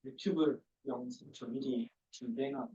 유튜브 영상 저 미리 준비해놔.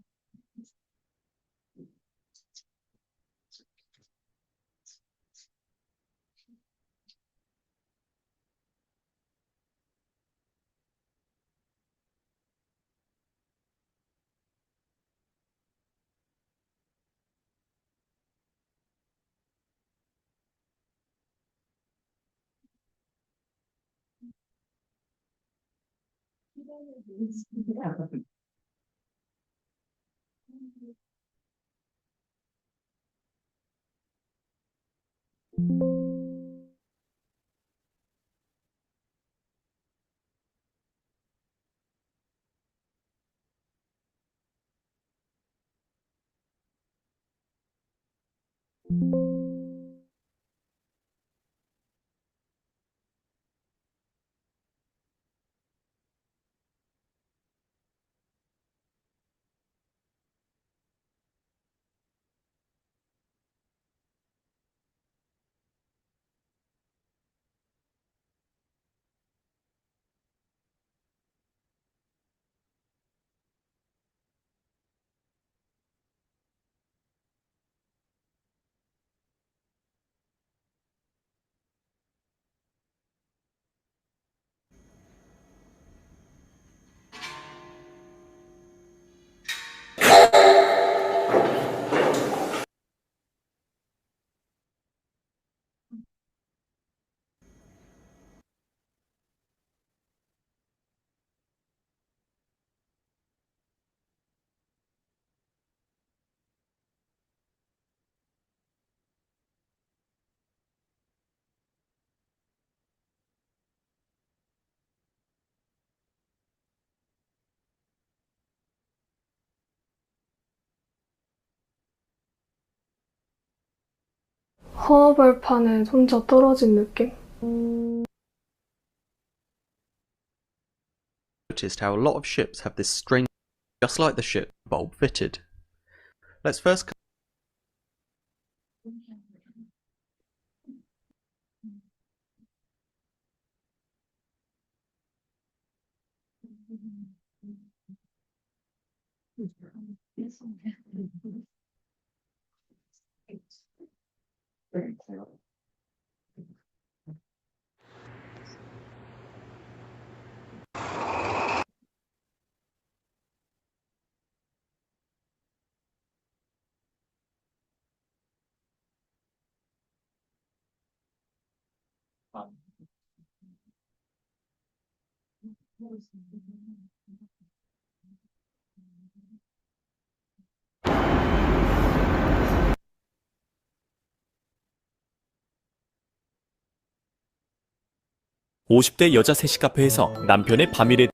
허허벌판에 혼자 떨어진 느낌? Noticed how a lot of ships have this string just like the ship bulb fitted. Let's first 아, 50대 여자 셋이 카페에서 남편의 밤일에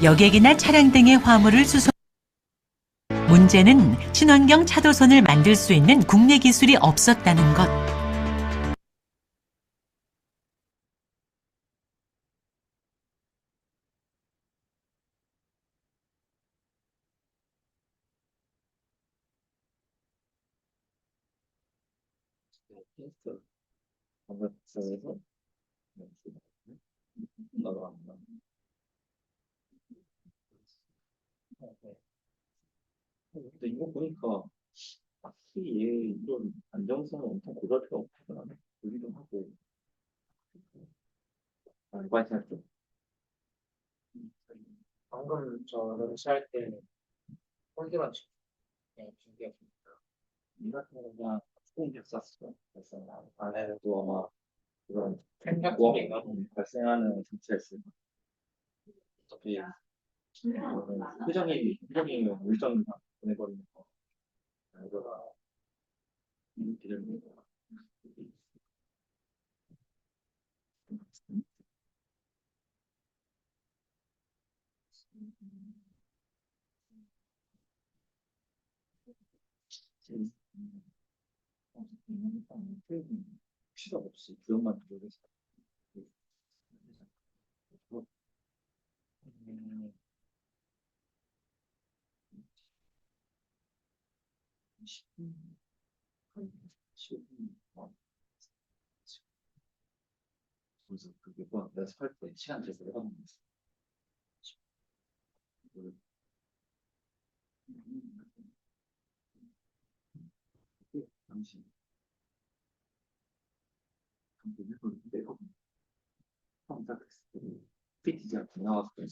여객이나 차량 등의 화물을 수송. 문제는 친환경 차도선을 만들 수 있는 국내 기술이 없었다는 것. 테스트 방법에서 나도 안 나. 근데 이거 보니까 딱히 얘 이런 안정성은 엄청 고갈 필요 없구나. 보기도 하고. 많이 생각해. 방금 저 런치할 때 폴드런 준비했습니다. 이 같은 거 그냥 조금 샀어. 그래서 안에도 아마 그런 생각이 발생하는 장치가 있을 거야. 어차피 표정이 물정 보내버리는 거. 이거가 기다리는 거. 시작 없이 구역만 들어서 그래서 그게 뭐 내가 살때 시간 제서 해는 거였어. 이거를 그때 당시 감독을 내가 처음 딱 했을 때 PT가 나왔을 때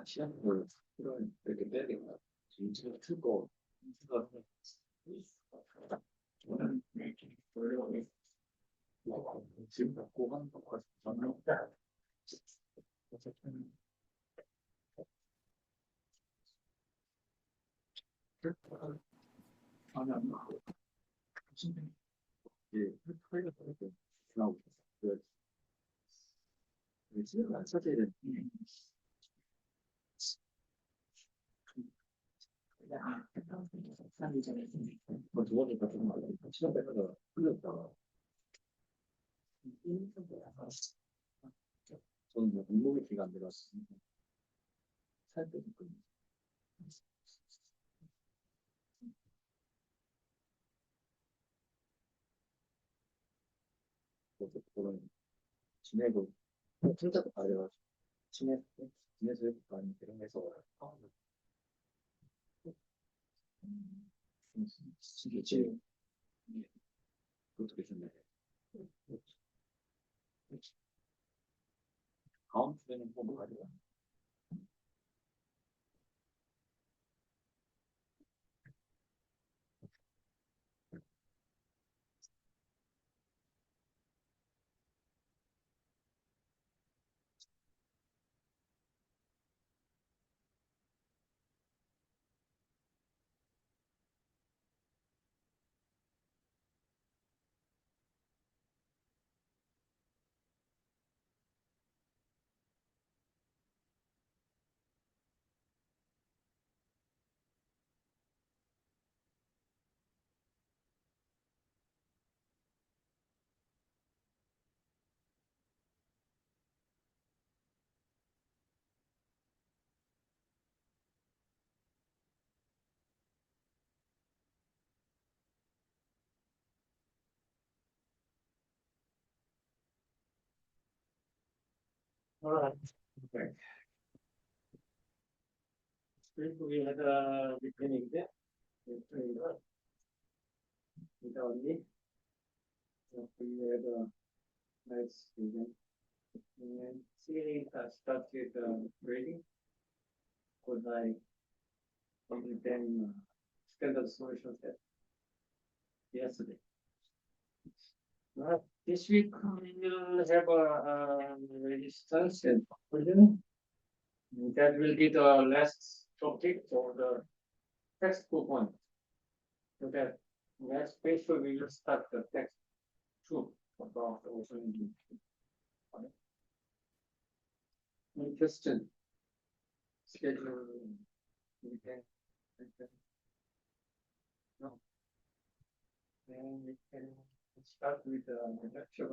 시간을 이렇게 빼야겠다. 지금 틀거 생각을 저는 원래 지금 갖고 하는 것과 저는 어쨌든 아니 안 나고 무슨 예 털가 이렇게 나오고 있어요. 지금 사실은 두 번째 같은 거 시간 빼다가 흘렸다가 저는 뭐 몸무게 기가 안 들어서 살 빼고 그런 지내고 혼자도 가려가지고 지내서 이렇게 많이 이런 해서 이게 그것도 괜찮네. 다음 주에는 뭐 가져가? Alright. Okay. We had a beginning there. Without me. We had a nice student. And see, started reading. Because I gave them standard solution set yesterday. This week we will have a resistance and conclusion. That will be the last topic for the textbook one. So that next page we will start the text two about the ocean engine. Any question? Schedule. We can. No. Then we can start with the lecture.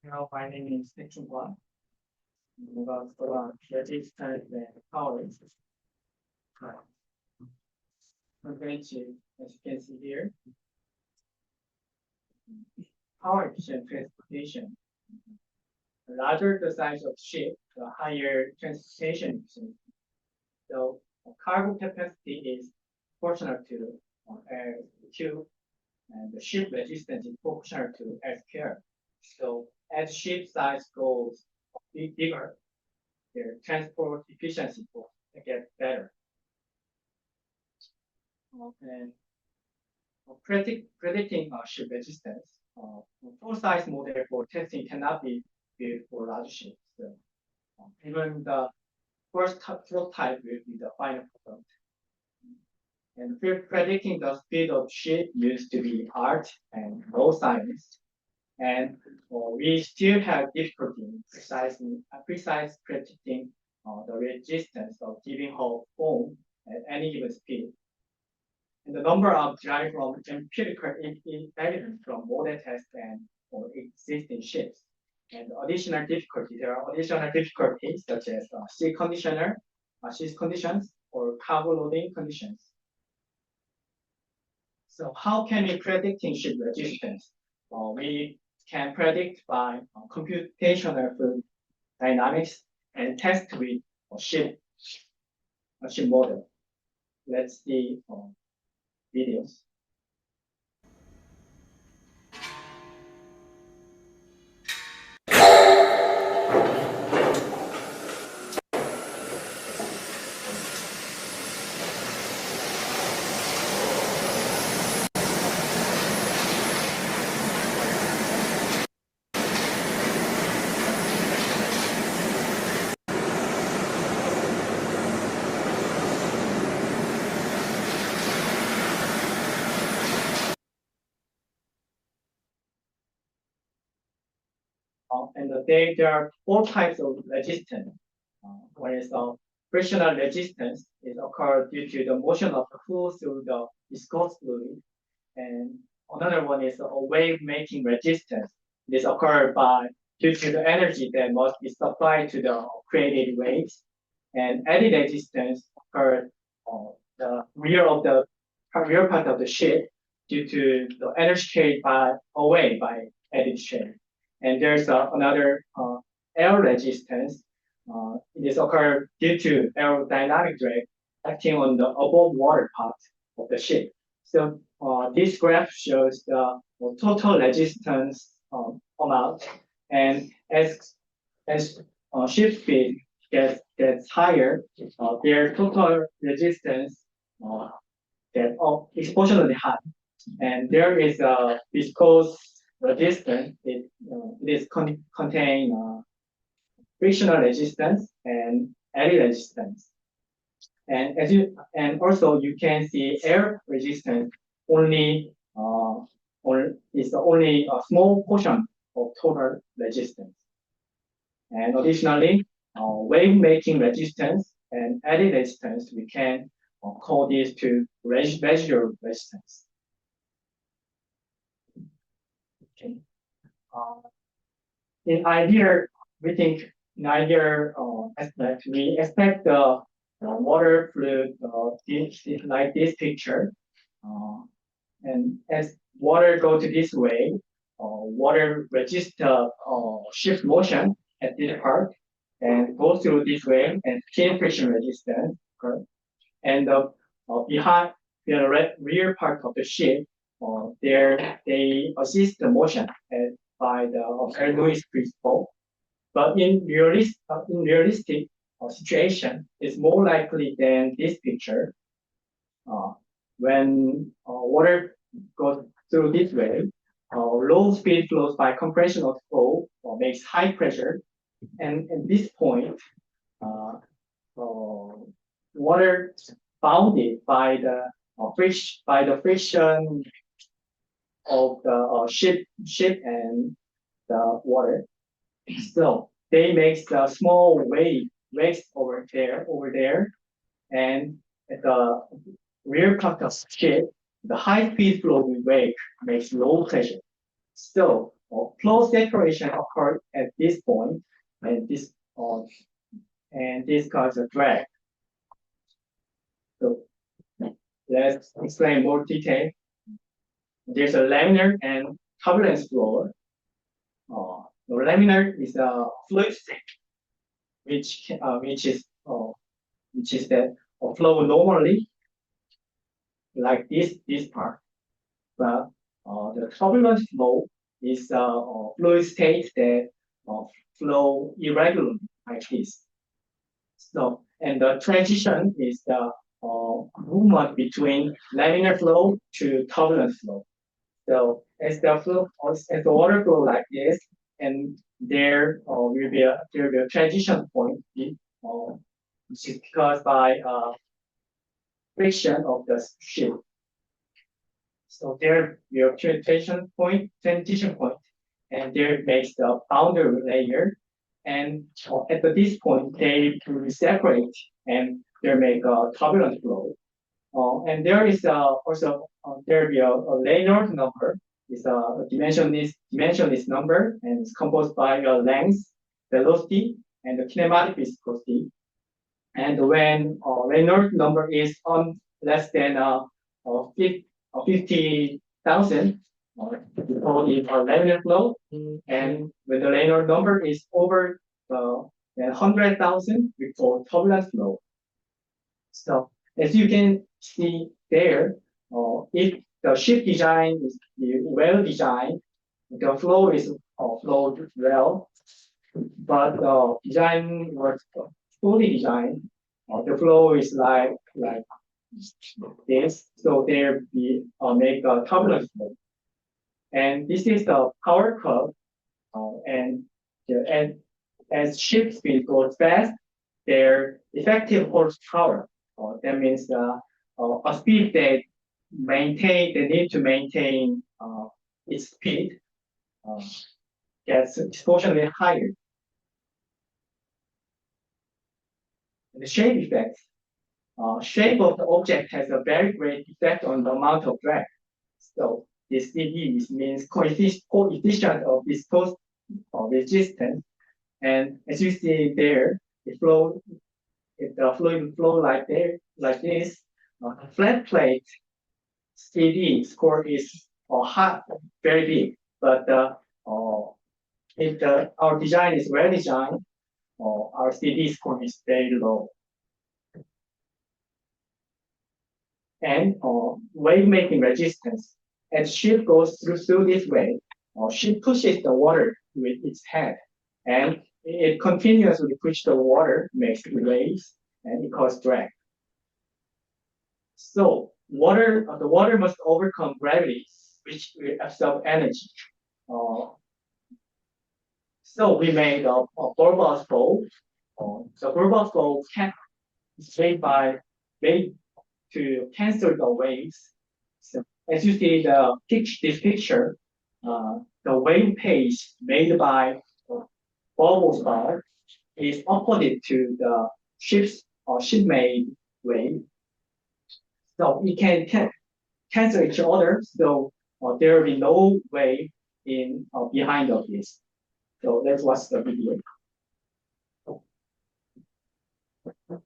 Now my name is Nick Chung-Hwan. About creative type and power. I'm going to, as you can see here, power efficient transportation. The larger the size of ship, the higher transportation efficiency. So cargo capacity is proportional to Q, and the ship resistance is proportional to S squared. So as ship size goes bigger, their transport efficiency will get better. And predicting ship resistance, full size model for testing cannot be built for large ships. So, even the first prototype will be the final product. And predicting the speed of ship used to be art and no science. And we still have difficulty in precise predicting the resistance of giving whole foam at any given speed. And the number of derived from empirical evidence from model tests and existing ships. And additional difficulties, there are additional difficulties such as sea conditions, or cargo loading conditions. So how can we predicting ship resistance? We can predict by computational fluid dynamics and test with a ship model. Let's see videos. And there are four types of resistance. One is frictional resistance. It occurs due to the motion of the fluid through the viscous fluid. And another one is a wave-making resistance. This occurs due to the energy that must be supplied to the created waves. And eddy resistance occurs the rear part of the ship due to the energy carried away by eddy chain. And there's another air resistance. It is occurred due to aerodynamic drag acting on the above water part of the ship. So this graph shows the total resistance amount, and as ship speed gets higher, their total resistance gets exponentially high, and there is a viscous resistance. It is contain frictional resistance and eddy resistance. And also you can see air resistance is only a small portion of total resistance. And additionally, wave making resistance and eddy resistance, we can call these to residual resistance. Okay. In ideal aspect, we expect the water fluid like this picture, and as water go to this way, water resists shift motion at this part and go through this way and gain friction resistance. And behind the rear part of the ship, they assist the motion by the Bernoulli principle. But in realistic situation, it's more likely than this picture. When water goes through this way, low speed flows by compression of flow makes high pressure, and at this point, water bounded by the friction of the ship and the water. So they make the small waves over there, and at the rear part of the ship, the high speed flow wave makes low pressure. So flow separation occurs at this point, and this causes a drag. So let's explain more detail. There's a laminar and turbulence flow. The laminar is a fluid state, which is that flow normally, like this part. But the turbulence flow is a fluid state that flow irregularly like this. So, and the transition is the movement between laminar flow to turbulence flow. So as the water flow like this, and there will be a transition point, which is caused by friction of the ship. So there will transition point, and there makes the boundary layer. And at this point, they will separate and they make a turbulent flow. And there is also there will be a Reynolds number. It's a dimensionless number, and it's composed by length, velocity, and the kinematic viscosity. And when Reynolds number is less than 50,000, we call it a laminar flow. And when the Reynolds number is over 100,000, we call turbulent flow. So as you can see there, if the ship design is well designed, the flow is flowed well. But the design was fully designed, the flow is like this. So there we make a turbulent flow. And this is the power curve. And as ship speed goes fast, their effective horsepower. That means a speed they need to maintain its speed gets proportionally higher. The shape effect. Shape of the object has a very great effect on the amount of drag. So this CD means coefficient of viscosity or resistance. And as you see there, the fluid flow like this, flat plate CD score is very big, but if our design is well designed, our CD score is very low. And wave making resistance. As ship goes through this wave, ship pushes the water with its head, and it continuously pushes the water, makes waves, and it causes drag. So the water must overcome gravity, which will absorb energy. So we made a Burbach flow. The Burbach flow is made to cancel the waves. So as you see this picture, the wave pace made by bubbles bar is opposite to the ship-made wave. So we can cancel each other. So there will be no wave behind of this. So let's watch the video.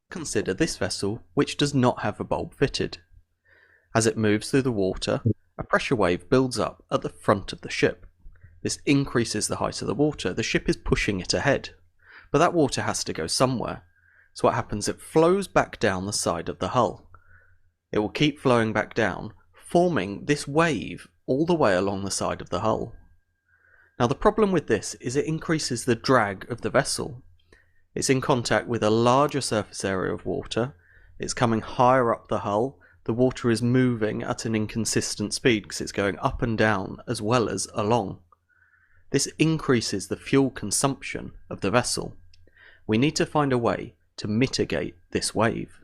Consider this vessel, which does not have a bulb fitted. As it moves through the water, a pressure wave builds up at the front of the ship. This increases the height of the water. The ship is pushing it ahead. But that water has to go somewhere. So what happens? It flows back down the side of the hull. It will keep flowing back down, forming this wave all the way along the side of the hull. Now the problem with this is it increases the drag of the vessel. It's in contact with a larger surface area of water, it's coming higher up the hull, the water is moving at an inconsistent speed because it's going up and down as well as along. This increases the fuel consumption of the vessel. We need to find a way to mitigate this wave.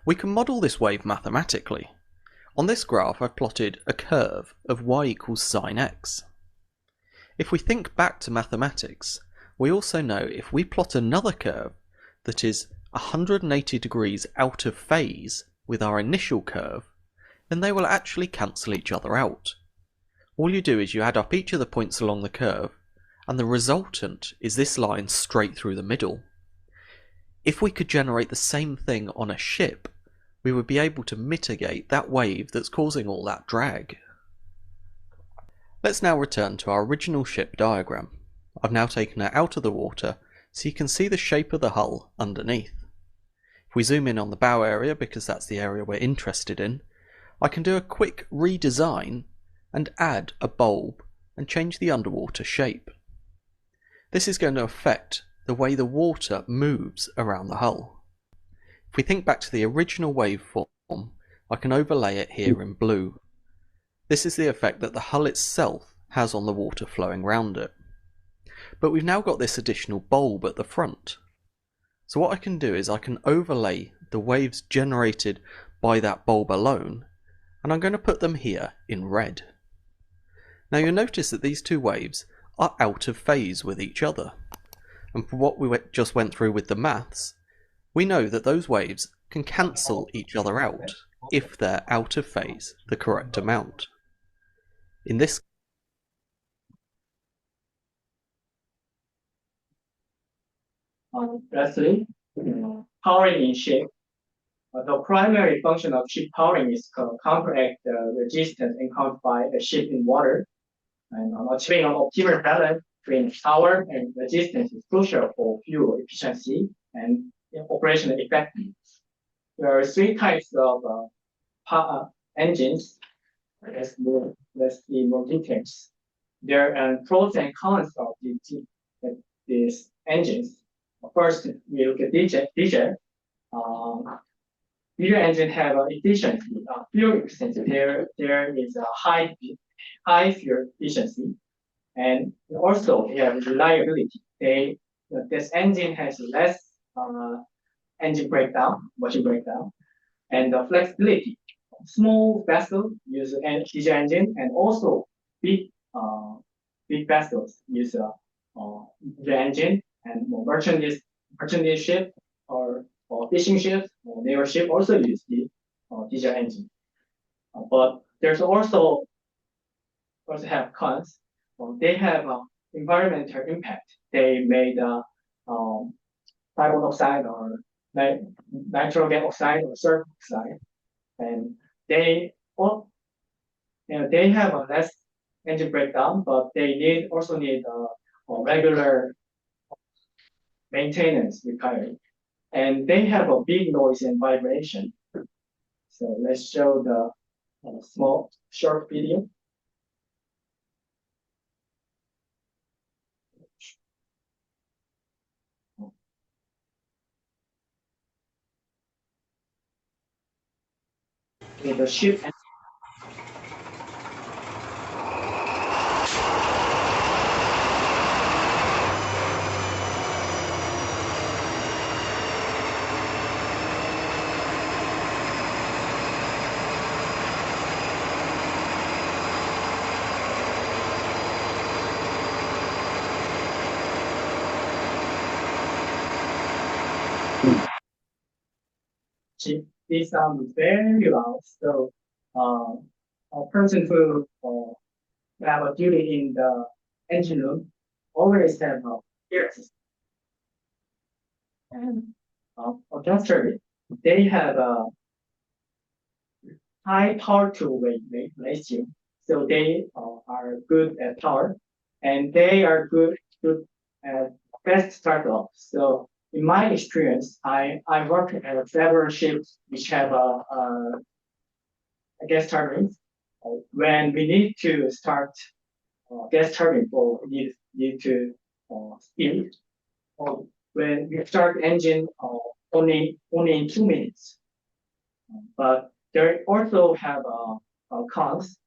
We can model this wave mathematically. On this graph I've plotted a curve of y equals sine x. If we think back to mathematics, we also know if we plot another curve that is 180 degrees out of phase with our initial curve, then they will actually cancel each other out. All you do is you add up each of the points along the curve, and the resultant is this line straight through the middle. If we could generate the same thing on a ship, we would be able to mitigate that wave that's causing all that drag. Let's now return to our original ship diagram. I've now taken it out of the water so you can see the shape of the hull underneath. If we zoom in on the bow area, because that's the area we're interested in, I can do a quick redesign and add a bulb and change the underwater shape. This is going to affect the way the water moves around the hull. If we think back to the original waveform, I can overlay it here in blue. This is the effect that the hull itself has on the water flowing around it. But we've now got this additional bulb at the front. So what I can do is I can overlay the waves generated by that bulb alone, and I'm going to put them here in red. Now you'll notice that these two waves are out of phase with each other. And for what we just went through with the maths, we know that those waves can cancel each other out if they're out of phase the correct amount. In this Lastly, powering in ship. The primary function of ship powering is to counteract the resistance encountered by a ship in water. And achieving an optimal balance between power and resistance is crucial for fuel efficiency and operational effectiveness. There are three types of engines. Let's see more details. There are pros and cons of these engines. First, we look at diesel. Diesel engine have efficiency, fuel efficiency. There is a high fuel efficiency, and also they have reliability. This engine has less engine washing breakdown, and flexibility. Small vessels use diesel engine, and also big vessels use diesel engine, and merchant ship or fishing ships or naval ship also use the diesel engine. But there's also have cons. They have environmental impact. They made carbon dioxide or nitrogen oxide or sulfur oxide, and they have a less engine breakdown, but they also need a regular maintenance required, and they have a big noise and vibration. So let's show the small short video. Okay, the ship. This sounds very loud. So, a person who have a duty in the engine room always have a ear system. And adjuster, they have a high power to weight ratio, so they are good at power, and they are good at fast startup. So in my experience, I work at several ships which have a gas turbine. When we need to start gas turbine, or need to speed, when we start engine only in 2 minutes. But they also have cons.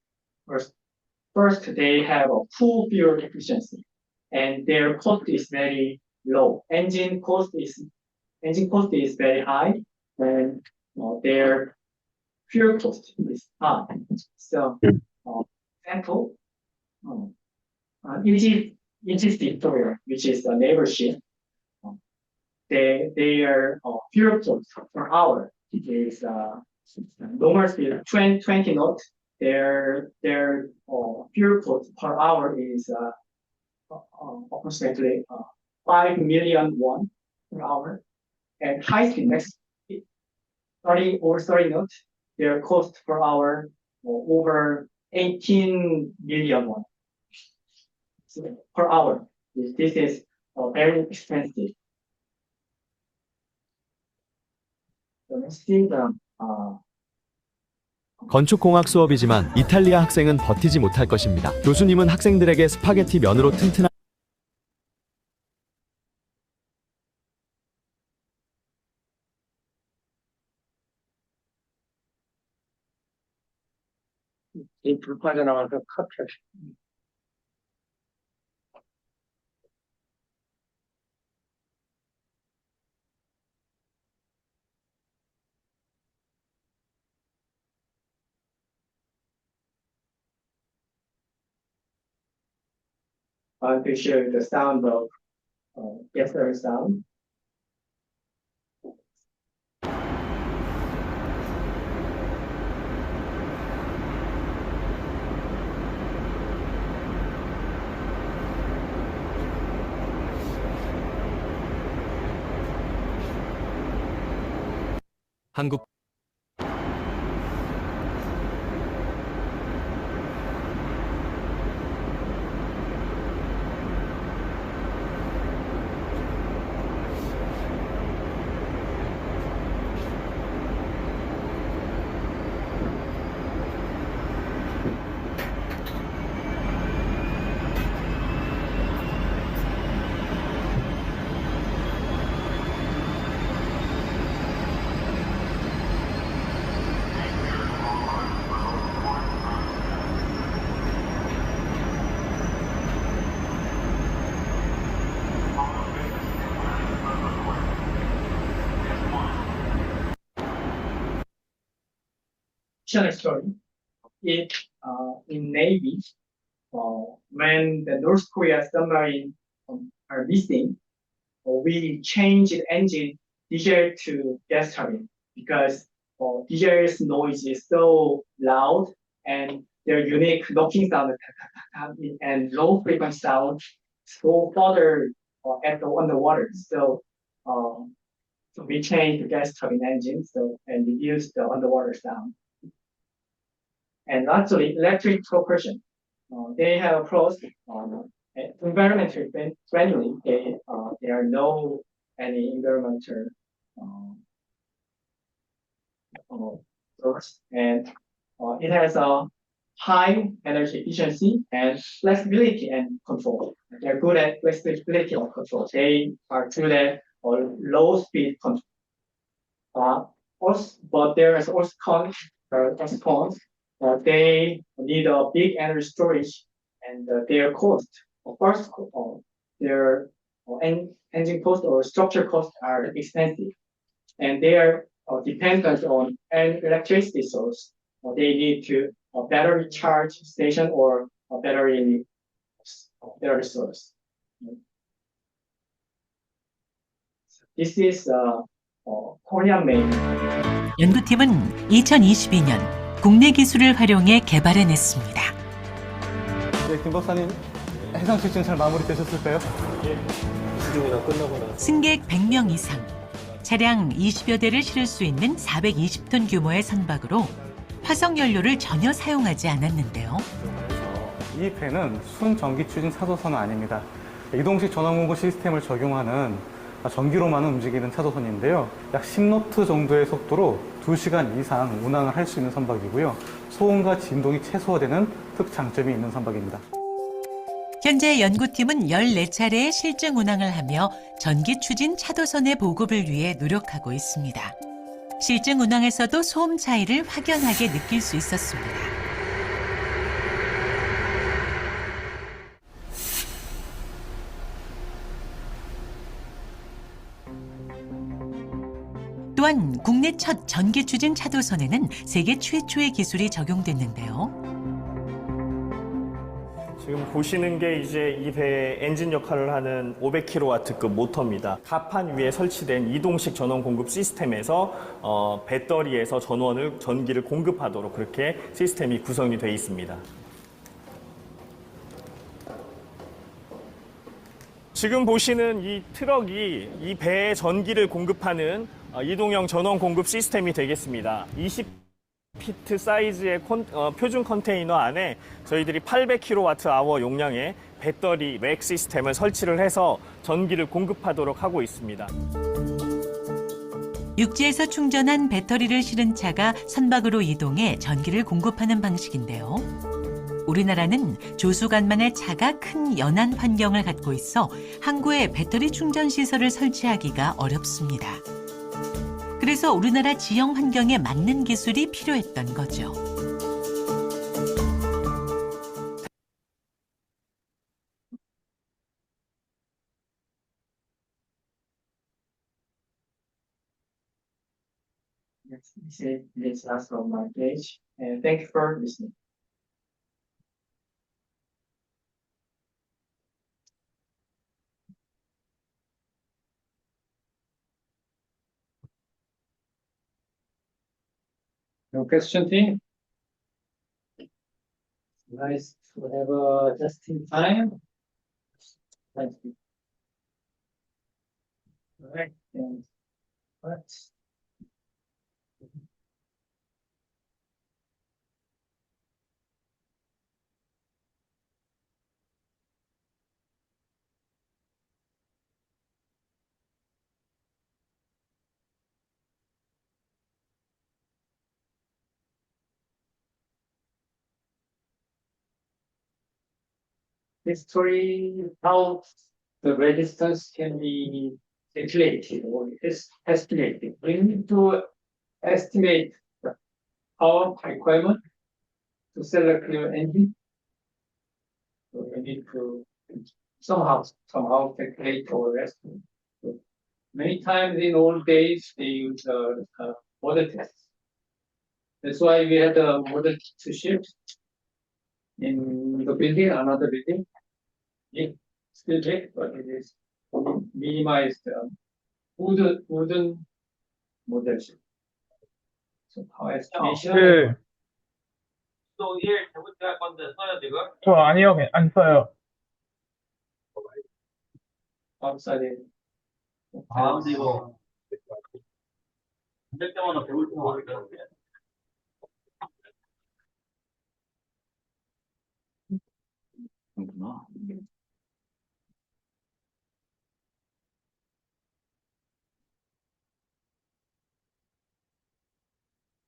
First, they have a poor fuel efficiency, and their cost is very low. Engine cost is very high, and their fuel cost is high. So, example, Aegis Victoria, which is a naval ship, their fuel cost per hour is normal speed 20 knots. Their fuel cost per hour is approximately 5 million won per hour. And high speed next 30 knots, their cost per hour over 18 million won per hour. This is very expensive. So let's see the 건축공학 수업이지만 이탈리아 학생은 버티지 못할 것입니다. 교수님은 학생들에게 스파게티 면으로 튼튼한 이 불파져 나와서 컷. to show you the sound of gas turbine sound. 한국 Fictional story. In Navy, when the North Korea submarine are missing, we changed engine diesel to gas turbine because diesel's noise is so loud and their unique knocking sound and low frequency sound go further at the underwater. So we changed the gas turbine engine and reduce the underwater sound. And lastly, electric propulsion. They have pros. Environmentally friendly. There are no any environmental source, and it has a high energy efficiency and flexibility and control. They're good at flexibility of control. They are good at low speed control. But there is also cons. They need a big energy storage, and their cost, first, their engine cost or structure cost are expensive, and they are dependent on an electricity source. They need to a battery charge station or a battery source. This is Korean made. 연구팀은 2022년 국내 기술을 활용해 개발해냈습니다. 네, 김 박사님, 해상 실증 잘 마무리되셨을까요? 승객 100명 이상, 차량 20여 대를 실을 수 있는 420톤 규모의 선박으로 화석 연료를 전혀 사용하지 않았는데요. 이 배는 순전기 추진 차도선은 아닙니다. 이동식 전원 공급 시스템을 적용하는 전기로만 움직이는 차도선인데요. 약 10노트 정도의 속도로 2시간 이상 운항을 할 수 있는 선박이고요. 소음과 진동이 최소화되는 특장점이 있는 선박입니다. 현재 연구팀은 14차례의 실증 운항을 하며 전기 추진 차도선의 보급을 위해 노력하고 있습니다. 실증 운항에서도 소음 차이를 확연하게 느낄 수 있었습니다. 또한 국내 첫 전기 추진 차도선에는 세계 최초의 기술이 적용됐는데요. 지금 보시는 게 이제 이 배의 엔진 역할을 하는 500kW급 모터입니다. 갑판 위에 설치된 이동식 전원 공급 시스템에서 배터리에서 전기를 공급하도록 그렇게 시스템이 구성이 되어 있습니다. 지금 보시는 이 트럭이 이 배에 전기를 공급하는 이동형 전원 공급 시스템이 되겠습니다. 20피트 사이즈의 표준 컨테이너 안에 저희들이 800kWh 용량의 배터리 렉 시스템을 설치를 해서 전기를 공급하도록 하고 있습니다. 육지에서 충전한 배터리를 실은 차가 선박으로 이동해 전기를 공급하는 방식인데요. 우리나라는 조수간만의 차가 큰 연안 환경을 갖고 있어 항구에 배터리 충전 시설을 설치하기가 어렵습니다. 그래서 우리나라 지형 환경에 맞는 기술이 필요했던 거죠. This last on my page, and thank you for listening. No question, team? Nice to have just in time. Thank you. All right, and what? History, how the resistance can be calculated or estimated. We need to estimate the power requirement to select your engine. So we need to somehow calculate or estimate. So many times in old days they use model tests. That's why we had a model to ship in the building, another building. It still big, but it is minimized wooden model ship. So power estimation. 네. 저 아니요, 안 써요. outside. 아, 근데 이거 안될 때마다 배울 때마다 어렵게. 그렇구나.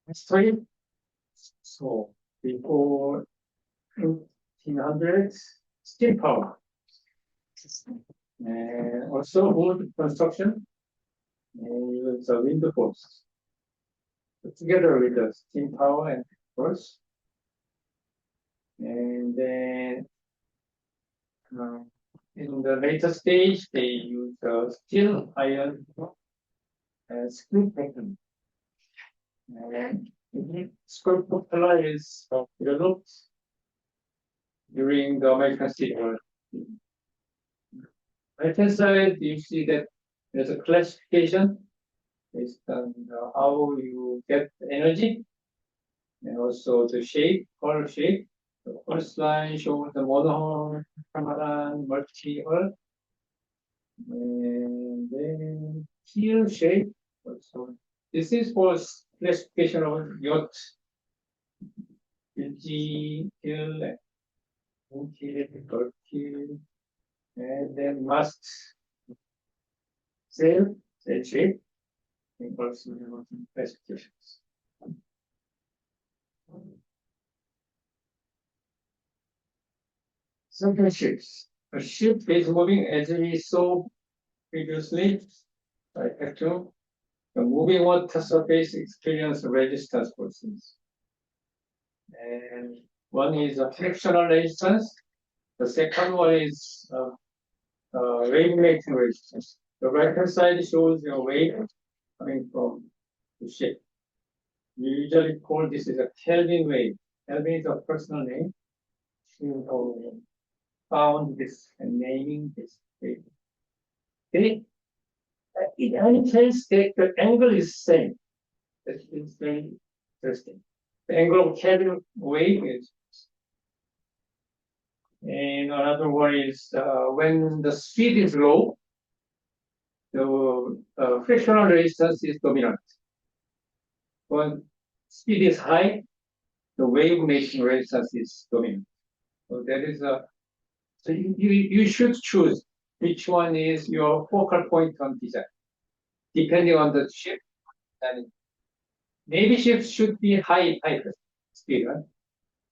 History. So before 1800s, steam power. And also wood construction and use wind force. So together with the steam power and force. And then in the later stage, they use steel, iron, and screw technique. And screw propeller is developed during the American Civil War. Right-hand side, you see that there's a classification based on how you get energy and also the shape, color shape. The first line shows the monohull, catamaran, multi-hull, and then keel shape. Also, this is for classification of yacht, LG, keel, keel, bulk keel, and then mast sail shape, and also classifications. Sunken ships. A ship is moving as we saw previously by Hector. The moving water surface experience resistance forces. And one is a frictional resistance. The second one is wave making resistance. The right hand side shows your wave coming from the ship. We usually call this is a Kelvin wave. Kelvin is a personal name. She found this and naming this wave. Okay. In any case, the angle is same. That is very interesting. The angle of Kelvin wave is. And another one is when the speed is low, the frictional resistance is dominant. When speed is high, the wave making resistance is dominant. So that is so you should choose which one is your focal point on design, depending on the ship. And Navy ships should be high speed, right?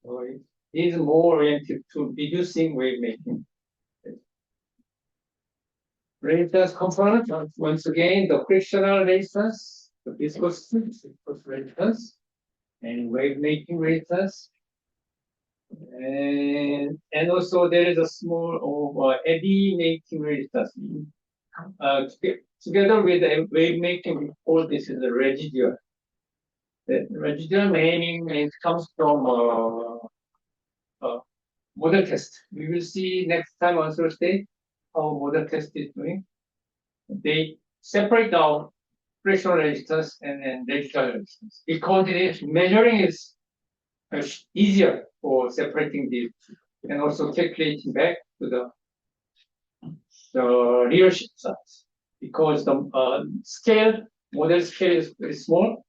So it is more oriented to reducing wave making. Resistance component, once again, the frictional resistance, the viscous resistance, and wave making resistance. And also there is a small eddy making resistance. Together with the wave making, we call this is a residual. The residual naming comes from model test. We will see next time on Thursday how model test is doing. They separate out frictional resistance and then residual resistance. Because measuring is easier for separating these and also calculating back to the real ship size. Because the model scale is very small.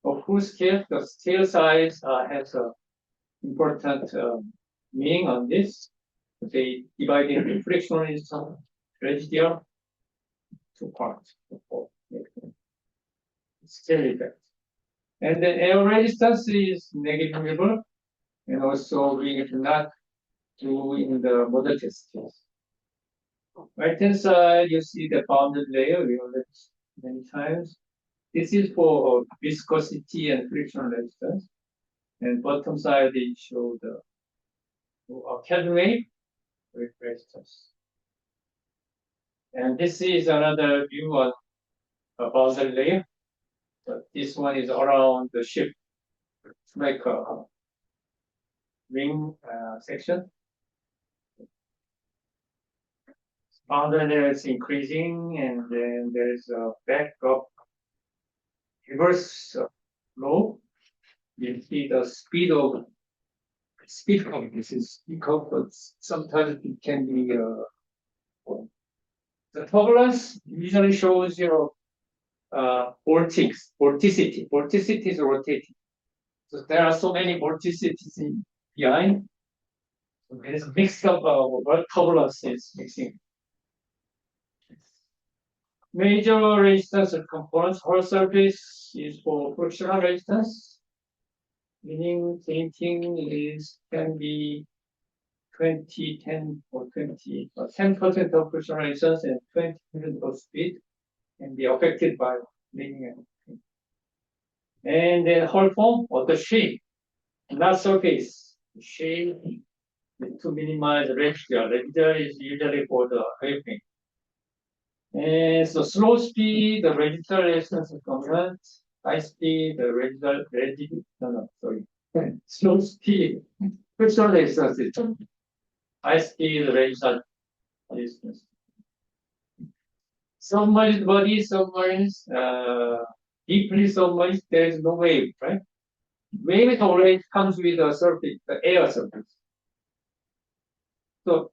Of full scale, the scale size has an important meaning on this. They divide into frictional resistance, residual, two parts. Scale effect. And the air resistance is negligible, and also we cannot do in the model test case. Right hand side, you see the bounded layer, we already many times. This is for viscosity and friction resistance. And bottom side, they show the Kelvin wave with resistance. And this is another view on a bounded layer. But this one is around the ship. It's like a ring section. Boundary layer is increasing, and then there is a backup reverse flow. You see the speed curve. This is speed curve, but sometimes it can be the turbulence usually shows your vorticity. Vorticity is rotating. So there are so many vorticities behind. So there is a mix of turbulence is mixing. Major resistance components, whole surface is for frictional resistance, meaning same thing can be 20, 10 or 20, 10% of frictional resistance and 20% of speed can be affected by linear. And then whole form or the shape, not surface. Shape to minimize residual. Residual is usually for the airplane. And so slow speed, the residual resistance component. High speed, the residual, slow speed, frictional resistance system. High speed, residual resistance. Submerged body, submarines, deeply submerged, there is no wave, right? Wave always comes with the surface, the air surface. So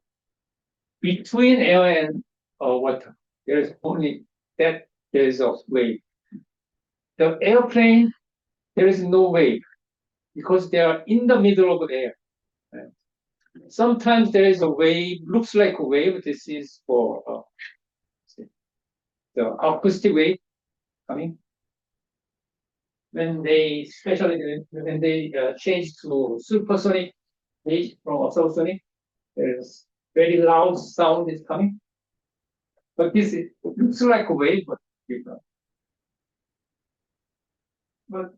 between air and water, there is only that there is a wave. The airplane, there is no wave because they are in the middle of the air. Right? Sometimes there is a wave, looks like a wave. This is for the acoustic wave coming. Especially when they change to supersonic wave from subsonic, there's very loud sound is coming. But this looks like a wave, but different. But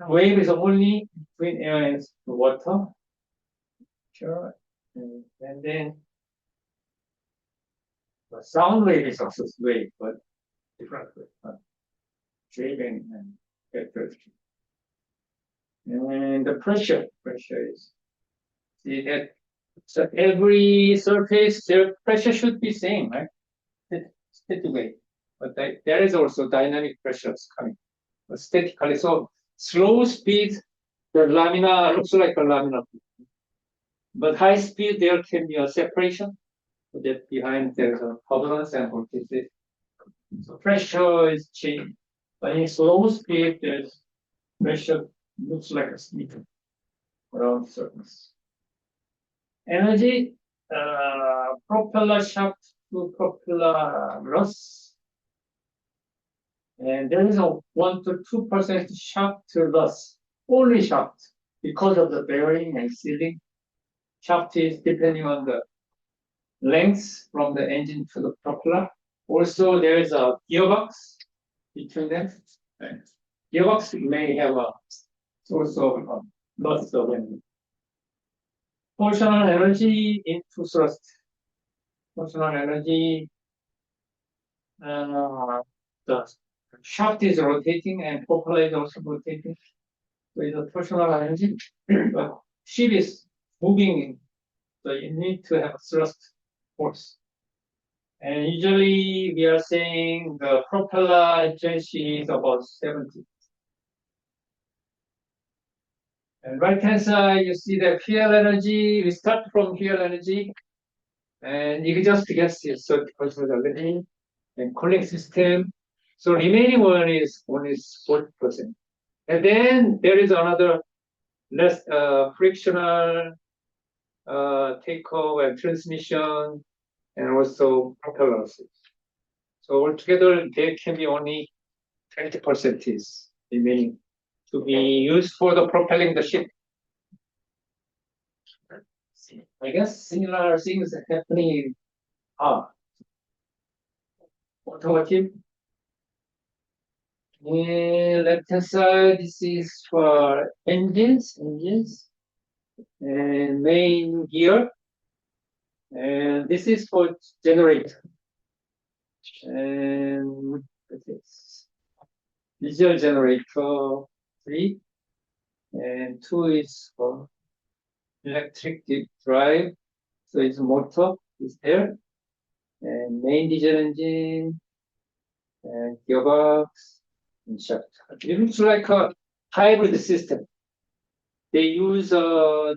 wave is only between air and water. Sure. And then the sound wave is also wave, but different wave. Shape and characteristic. And the pressure is, see that, so every surface, their pressure should be same, right? Steady wave. But there is also dynamic pressures coming. But statically, so slow speed, the lamina looks like a lamina. But high speed, there can be a separation. So that behind there's a turbulence and vorticity. So pressure is changed. But in slow speed, there's pressure looks like a speed around the surface. Energy, propeller shaft to propeller loss. And there is a 1 to 2% shaft loss, only shaft, because of the bearing and sealing. Shaft is depending on the length from the engine to the propeller. Also, there is a gearbox between them. Gearbox may have a source of loss of energy. Torsional energy into thrust. Torsional energy, the shaft is rotating and propeller is also rotating. So it's a torsional energy, but ship is moving, so you need to have a thrust force. And usually we are saying the propeller efficiency is about 70. And right hand side, you see the fuel energy. We start from fuel energy, and you just get 30% of the living and cooling system. So remaining one is 40%. And then there is another less frictional takeoff and transmission, and also propellers. So altogether, there can be only 20% is remaining to be used for the propelling the ship. I guess similar things are happening in automotive. Left hand side, this is for engines, and main gear. And this is for generator. And this diesel generator 3, and 2 is for electric drive. So it's motor is there, and main diesel engine, and gearbox, and shaft. It looks like a hybrid system. They use a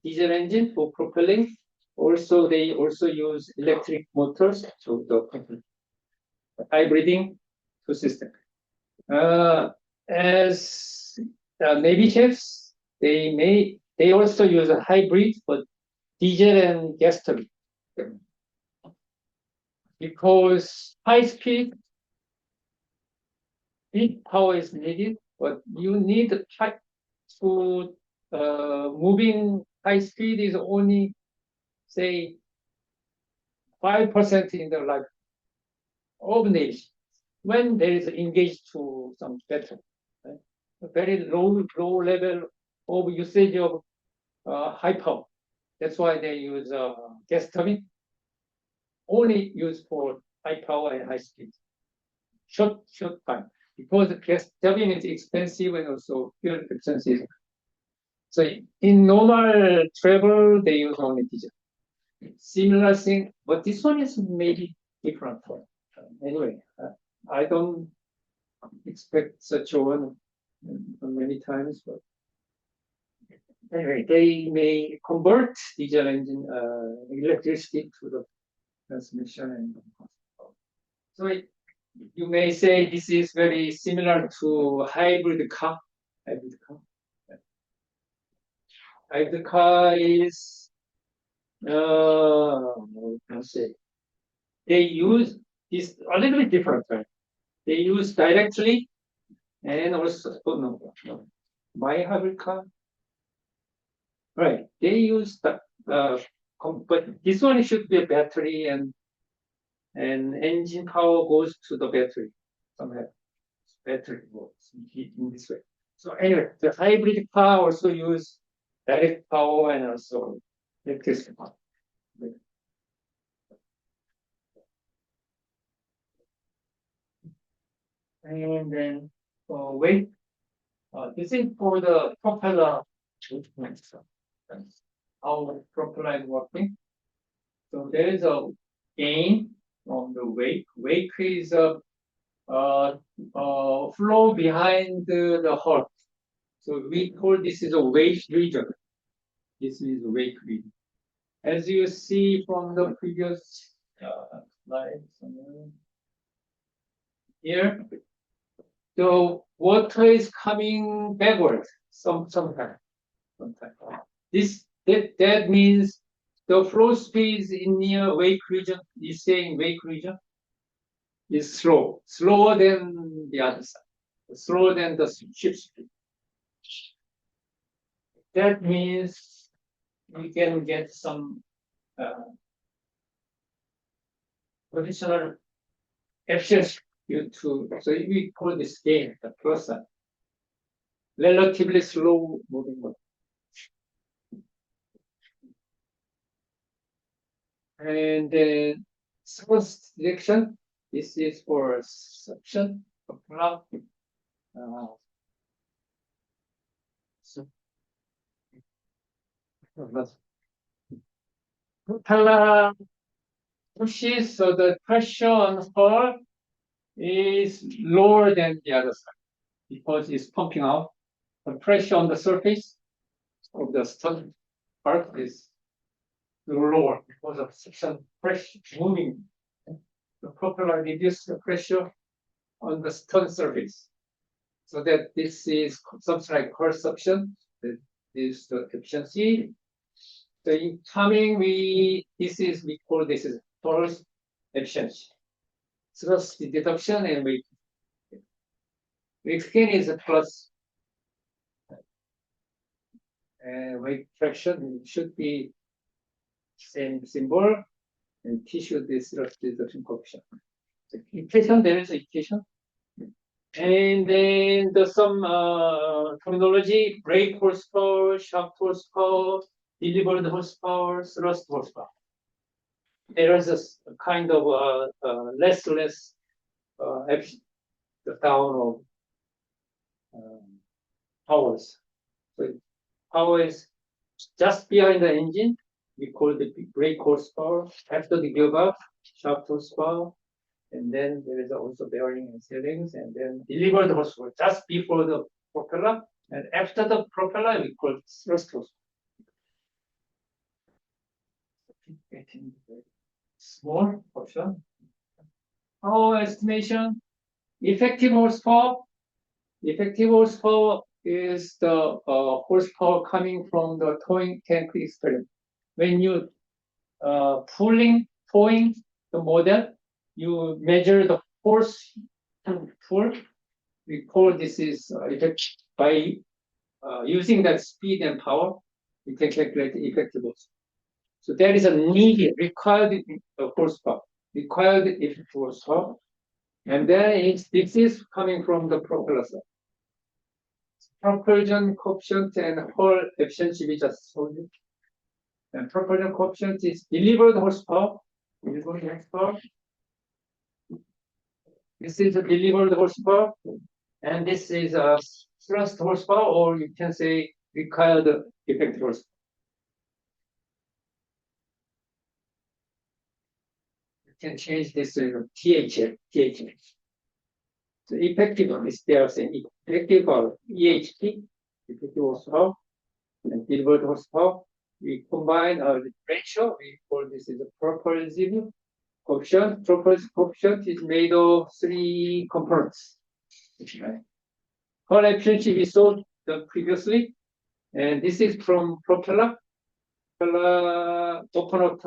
diesel engine for propelling. Also, they also use electric motors to the hybriding to system. As Navy ships, they also use a hybrid, but diesel and gas turbine. Because high speed power is needed, but you need to moving high speed is only say 5% in the life of nation when there is engaged to some battle. Right? A very low level of usage of high power. That's why they use gas turbine. Only used for high power and high speed. Short time. Because gas turbine is expensive and also fuel efficiency. So in normal travel, they use only diesel. Similar thing, but this one is maybe different. Anyway, I don't expect such a one many times, but anyway, they may convert diesel engine electricity to the transmission. And so you may say this is very similar to hybrid car. Hybrid car is they use this a little bit different. Right? They use directly and also my hybrid car. Right. They use the but this one should be a battery and engine power goes to the battery somehow. Battery works in this way. So anyway, the hybrid car also use direct power and also electricity power. And then weight. This is for the propeller movement. How propeller is working. So there is a gain from the wake. Wake is a flow behind the hull. So we call this is a wake region. This is a wake region. As you see from the previous slide, here, the water is coming backwards sometimes. That means the flow speed in near wake region, is saying wake region, is slower than the other side, slower than the ship speed. That means we can get some additional efficiency due to, so we call this gain the plus side. Relatively slow moving water. And then source direction, this is for suction of cloud. Propeller pushes, so the pressure on the hull is lower than the other side because it's pumping out. The pressure on the surface of the stern part is lower because of suction pressure moving. The propeller reduces the pressure on the stern surface, so that this is something like hull suction. That is the efficiency. So in coming, we call this is force efficiency. Thrust deduction and weight. Weight gain is a plus. And weight fraction should be same symbol, and T should be thrust deduction coefficient. So equation, there is an equation. And then there's some terminology: brake horsepower, shaft horsepower, delivered horsepower, thrust horsepower. There is a kind of less down of powers. So power is just behind the engine. We call the brake horsepower. After the gearbox, shaft horsepower, and then there is also bearing and settings, and then delivered horsepower just before the propeller, and after the propeller we call thrust horsepower. Small portion. Power estimation. Effective horsepower. Effective horsepower is the horsepower coming from the towing tank experiment. When you towing the model, you measure the force to pull. We call this is by using that speed and power, you can calculate the effective horsepower. So there is a needed, required horsepower, required effective horsepower, and then this is coming from the propeller side. Propulsion coefficient and hull efficiency we just told you. And propulsion coefficient is delivered horsepower. This is a delivered horsepower, and this is a thrust horsepower, or you can say required effective horsepower. You can change this to THL. So effective is there saying effective or EHP, effective horsepower, and delivered horsepower. We combine our ratio. We call this is a propulsive coefficient. Propulsive coefficient is made of 3 components. Right? Hull efficiency we saw previously, and this is from propeller open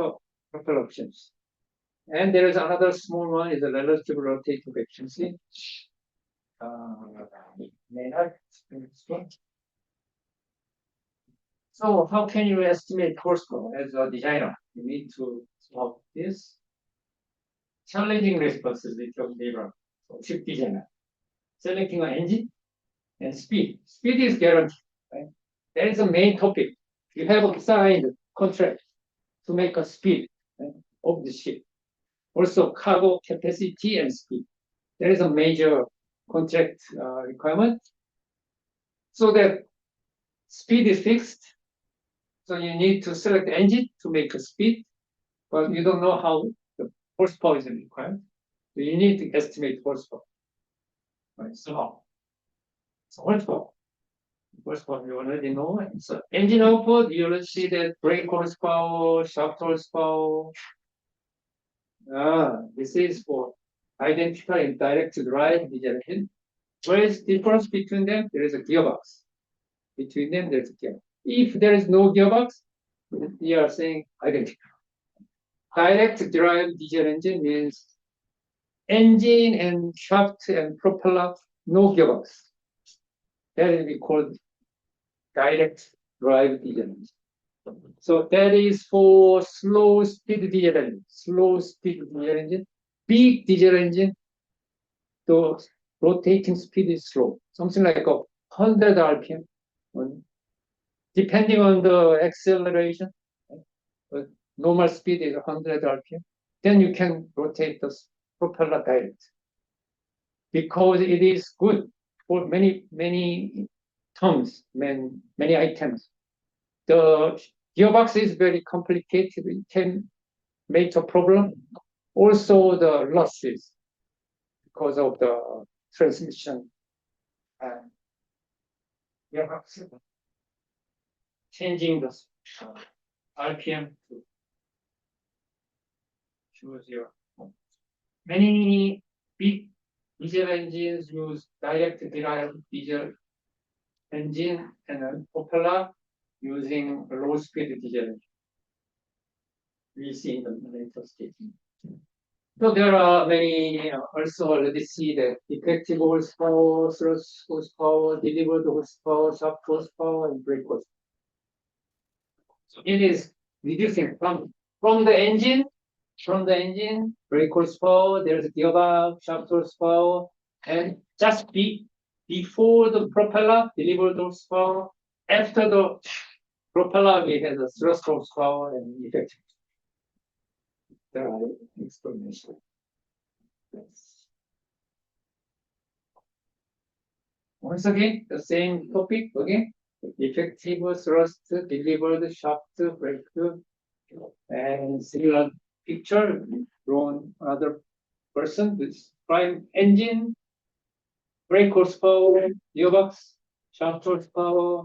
propeller efficiency. And there is another small one is a relative rotative efficiency. So how can you estimate horsepower as a designer? You need to solve this challenging responsibility of labor. So ship designer, selecting an engine and speed. Speed is guaranteed. Right? That is the main topic. You have signed contract to make a speed, right, of the ship. Also cargo capacity and speed. There is a major contract requirement. So that speed is fixed. So you need to select the engine to make a speed, but you don't know how the horsepower is required. So you need to estimate horsepower. Right, so horsepower you already know. So engine output, you already see that brake horsepower, shaft horsepower. This is for identical and direct drive diesel engine. Where is the difference between them? There is a gearbox. Between them, there's a gearbox. If there is no gearbox, we are saying identical. Direct drive diesel engine means engine and shaft and propeller, no gearbox. That is we call direct drive diesel engine. So that is for slow speed diesel engine. Slow speed diesel engine. Big diesel engine, the rotating speed is slow. Something like 100 RPM. Depending on the acceleration, but normal speed is 100 RPM. Then you can rotate the propeller direct. Because it is good for many terms, many items. The gearbox is very complicated. It can make a problem Also the losses because of the transmission and changing the RPM to choose your. Many big diesel engines use direct derived diesel engine and a propeller using low speed diesel engine. We see in the later statement. So there are many also already see that effective horsepower, thrust horsepower, delivered horsepower, shaft horsepower, and brake horsepower. So it is reducing from the engine, brake horsepower, there's gearbox, shaft horsepower, and just before the propeller, delivered horsepower, after the propeller, we have the thrust horsepower and effective. There are explanations. Yes. Once again, the same topic again. Effective thrust, delivered shaft, brake, and similar picture drawn another person with prime engine, brake horsepower, gearbox, shaft horsepower,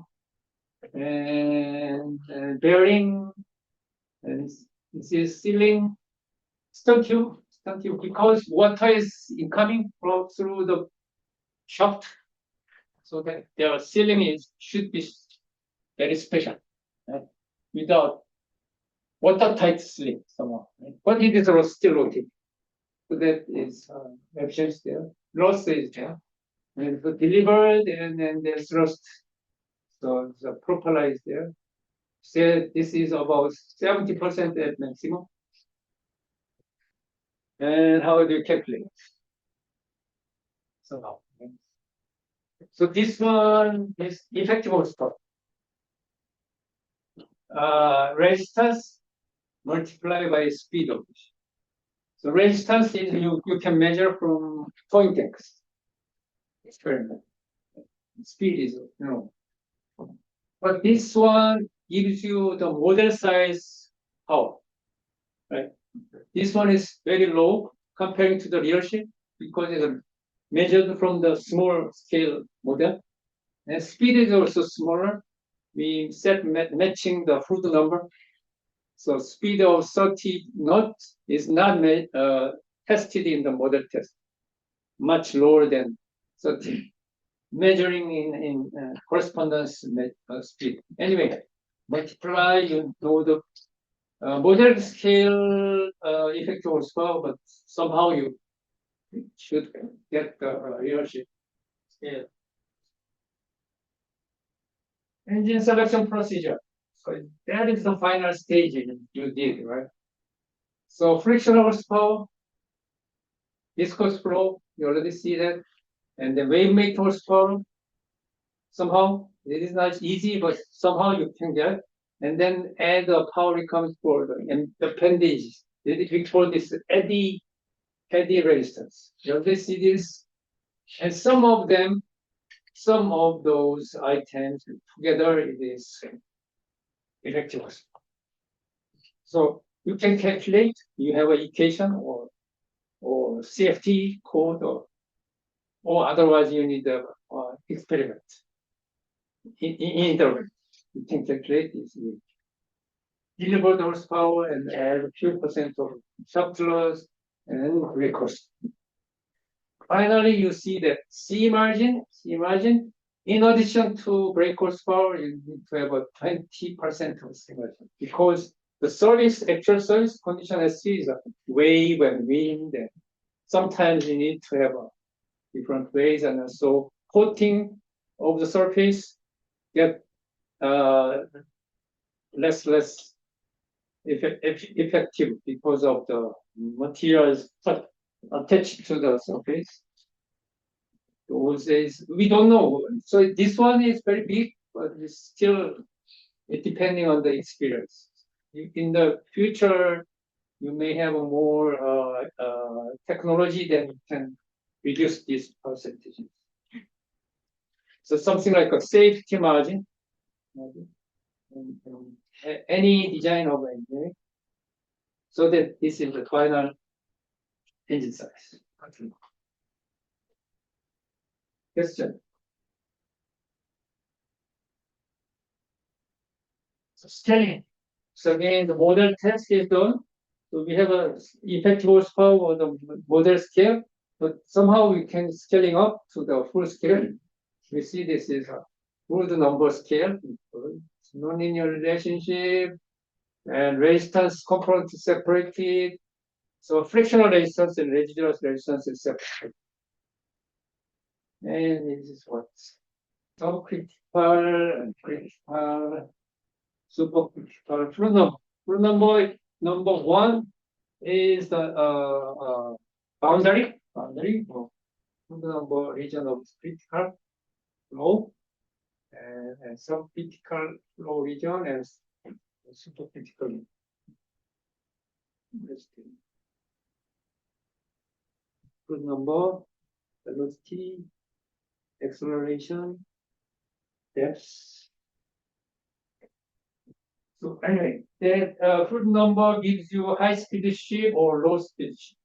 and bearing, and this is ceiling, stun tube, because water is incoming through the shaft, so that their ceiling should be very special, right? Without watertight ceiling somehow, right? But it is still rotating. So that is options there. Loss is there. And the delivered and then the thrust. So the propeller is there. So this is about 70% at maximum. And how do you calculate? So this one is effective horsepower. Resistance multiplied by speed of it. So resistance is you can measure from Pointix experiment. Speed is but this one gives you the model size power, right? This one is very low comparing to the real ship because it's measured from the small scale model. And speed is also smaller. We set matching the Froude number. So speed of 30 knots is not tested in the model test. Much lower than 30. Measuring in correspondence speed. Anyway, multiply, you know the model scale effective horsepower, but somehow you should get the real ship scale. Engine selection procedure. So that is the final stage you did, right? So frictional horsepower, viscous flow, you already see that. And the wave mate horsepower, somehow, it is not easy, but somehow you can get. And then add the power recombinant for the appendages. We call this eddy resistance. You already see this. And some of those items together, it is effective. So you can calculate, you have an equation or CFT code or otherwise you need an experiment. In interval, you can calculate this. Delivered horsepower and add a few percent of shaft loss and brake horsepower. Finally, you see that C margin, in addition to brake horsepower, you need to have a 20% of C margin because the actual service condition at sea is a wave and wind, and sometimes you need to have different ways, and so coating of the surface get less effective because of the materials attached to the surface. Those days, we don't know. So this one is very big, but it's still depending on the experience. In the future, you may have more technology that can reduce these percentages. So something like a safety margin, any design of engineering, so that this is the final engine size. Question. So scaling. So again, the model test is done. So we have a effective horsepower on the model scale, but somehow we can scaling up to the full scale. We see this is a good number scale, nonlinear relationship, and resistance component separated. So frictional resistance and residual resistance is separated. And this is what subcritical and critical, supercritical. Full number one is the boundary of full number region of critical flow and subcritical flow region and supercritical. Good number, velocity, acceleration, depth. So anyway, that full number gives you high speed ship or low speed ship,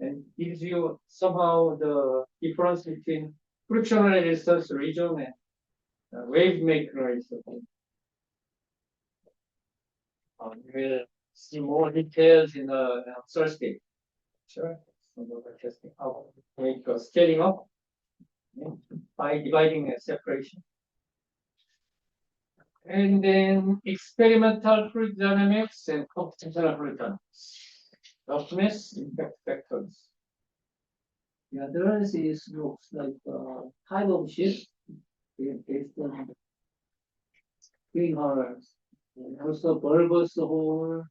and gives you somehow the difference between frictional resistance region and wave maker resistance. We'll see more details in the Thursday. Sure. So we're testing how to make a scaling up by dividing a separation. And then experimental fluid dynamics and computational fluid dynamics. Roughness, impact factors. The others is looks like type of ship based on greenhouse and also bulbous hole.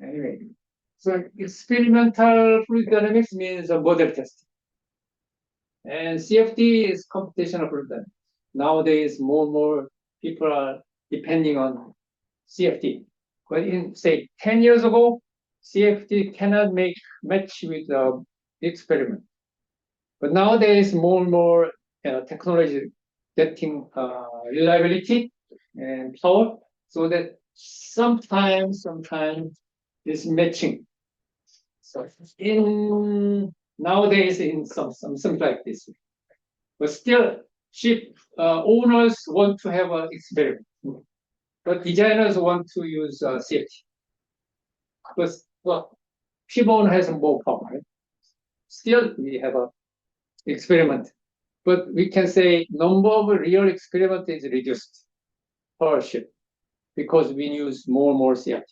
Anyway, so experimental fluid dynamics means a model testing, and CFD is computational fluid dynamics. Nowadays, more and more people are depending on CFD. But in say 10 years ago, CFD cannot match with the experiment. But nowadays, more and more technology getting reliability and power, so that sometimes this matching. So nowadays in something like this, but still ship owners want to have an experiment, but designers want to use CFD. But ship owner has more power. Right? Still, we have an experiment, but we can say number of real experiment is reduced per ship because we use more and more CFD.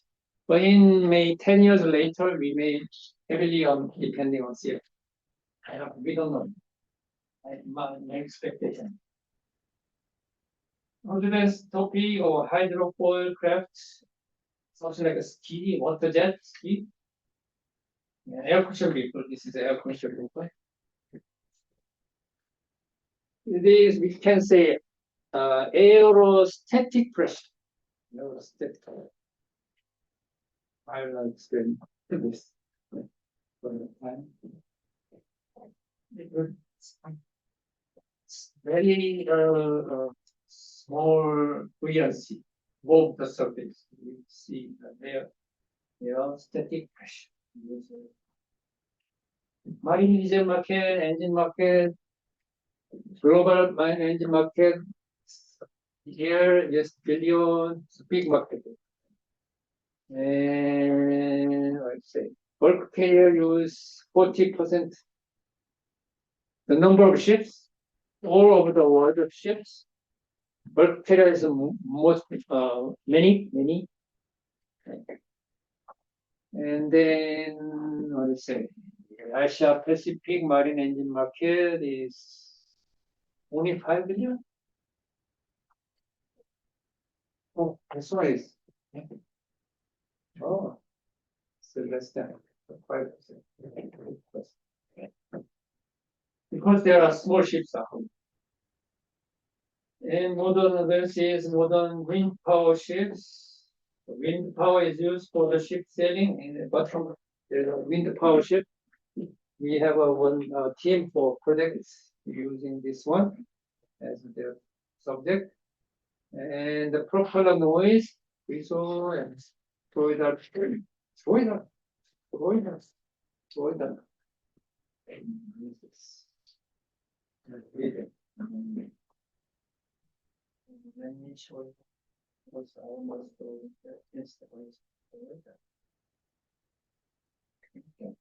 But in May 10 years later, we may heavily depending on CFD. We don't know. My expectation. Advanced topic or hydrofoil craft, something like a ski, water jet ski. Air cushion vehicle. This is air cushion vehicle. This we can say aerostatic pressure. Aerostatic. I will explain this for the time. It's very small buoyancy above the surface. You see there aerostatic pressure. Marine diesel market, engine market, global marine engine market. Here, yes, billion, it's a big market. And let's say bulk carrier use 40%. The number of ships all over the world of ships. Bulk carrier is most many. And then let's say Asia Pacific marine engine market is only 5 billion. Oh, that's right. Oh, so less than 5%. Because there are small ships at home. And modern advances, modern wind power ships. The wind power is used for the ship sailing. In the bottom, there's a wind power ship. We have one team for projects using this one as the subject. And the propeller noise, we saw, and toroidal, toroidal, toroidal, toroidal. Let me show you. Was almost yes, toroidal. Okay.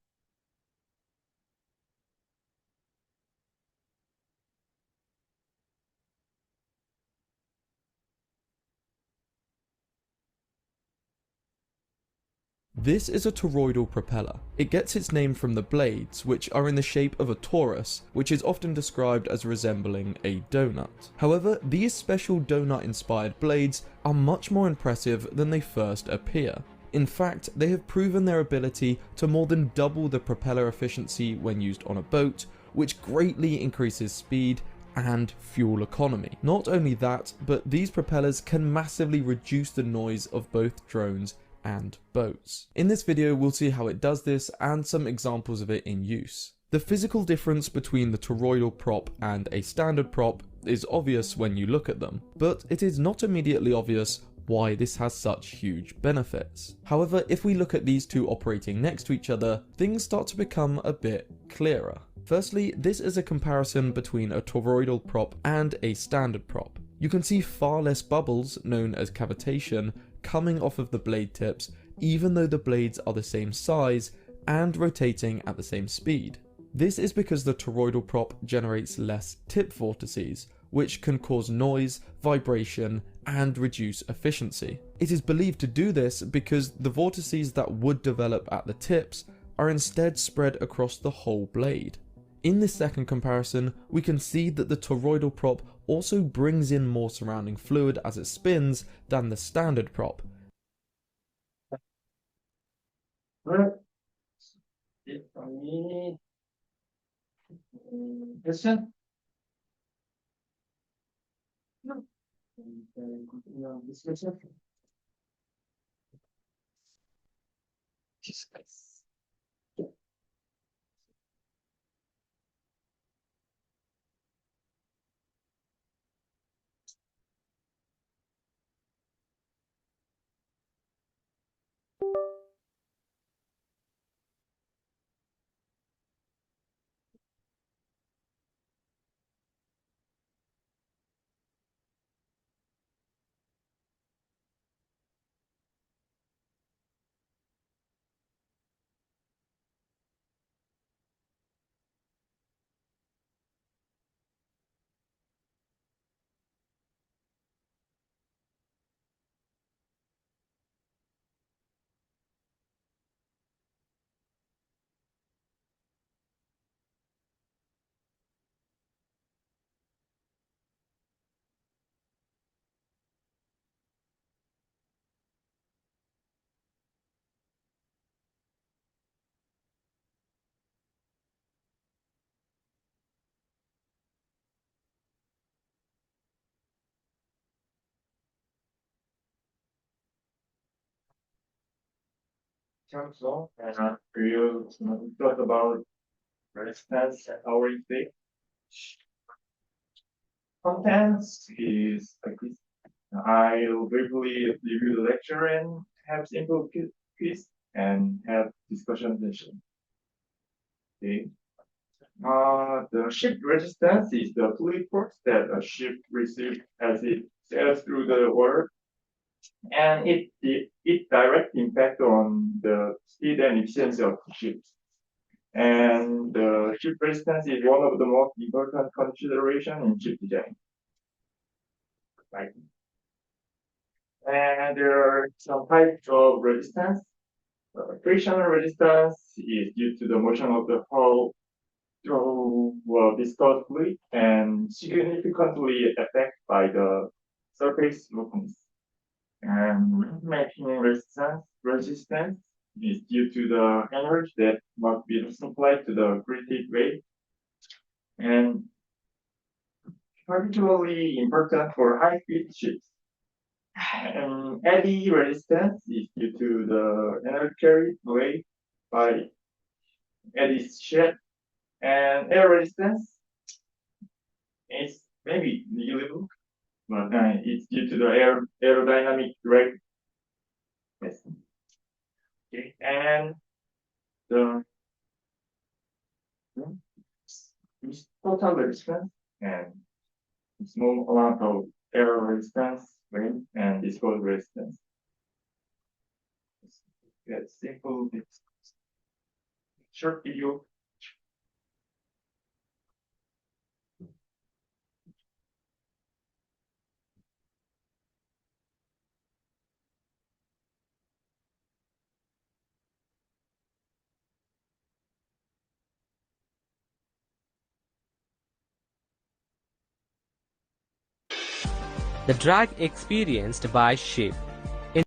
This is a toroidal propeller. It gets its name from the blades, which are in the shape of a torus, which is often described as resembling a donut. However, these special donut-inspired blades are much more impressive than they first appear. In fact, they have proven their ability to more than double the propeller efficiency when used on a boat, which greatly increases speed and fuel economy. Not only that, but these propellers can massively reduce the noise of both drones and boats. In this video, we'll see how it does this and some examples of it in use. The physical difference between the toroidal prop and a standard prop is obvious when you look at them, but it is not immediately obvious why this has such huge benefits. However, if we look at these two operating next to each other, things start to become a bit clearer. Firstly, this is a comparison between a toroidal prop and a standard prop. You can see far less bubbles, known as cavitation, coming off of the blade tips, even though the blades are the same size and rotating at the same speed. This is because the toroidal prop generates less tip vortices, which can cause noise, vibration, and reduce efficiency. It is believed to do this because the vortices that would develop at the tips are instead spread across the whole blade. In this second comparison, we can see that the toroidal prop also brings in more surrounding fluid as it spins than the standard prop. Question? No. Discussion? Discuss. So, we'll talk about resistance and orientation. Contents is like this. I'll briefly review the lecture and have simple quiz and have discussion session. Okay. The shift resistance is the fluid force that a ship receives as it sails through the water, and it direct impact on the speed and efficiency of the ship. And the ship resistance is one of the most important consideration in ship design. Right. And there are some types of resistance. Frictional resistance is due to the motion of the hull through viscous fluid and significantly affected by the surface roughness. And making resistance is due to the energy that must be supplied to the created wave, and particularly important for high-speed ships. And eddy resistance is due to the energy carried away by eddy shed, and air resistance is maybe negligible, but it's due to the aerodynamic drag. Yes. Okay, and the is total resistance and small amount of error resistance, weight, and disposal resistance. Get simple short video. The drag experienced by ship. In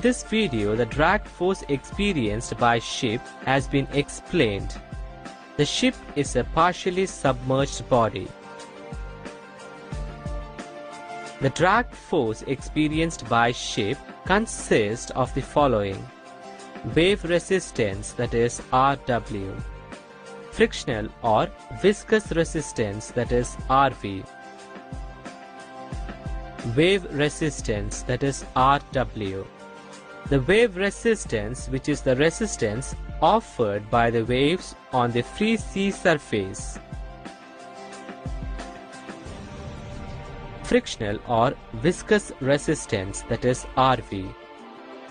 this video, the drag force experienced by ship has been explained. The ship is a partially submerged body. The drag force experienced by ship consists of the following: wave resistance, that is Rw, frictional or viscous resistance, that is Rv, wave resistance, that is Rw. The wave resistance, which is the resistance offered by the waves on the free sea surface. Frictional or viscous resistance, that is Rv.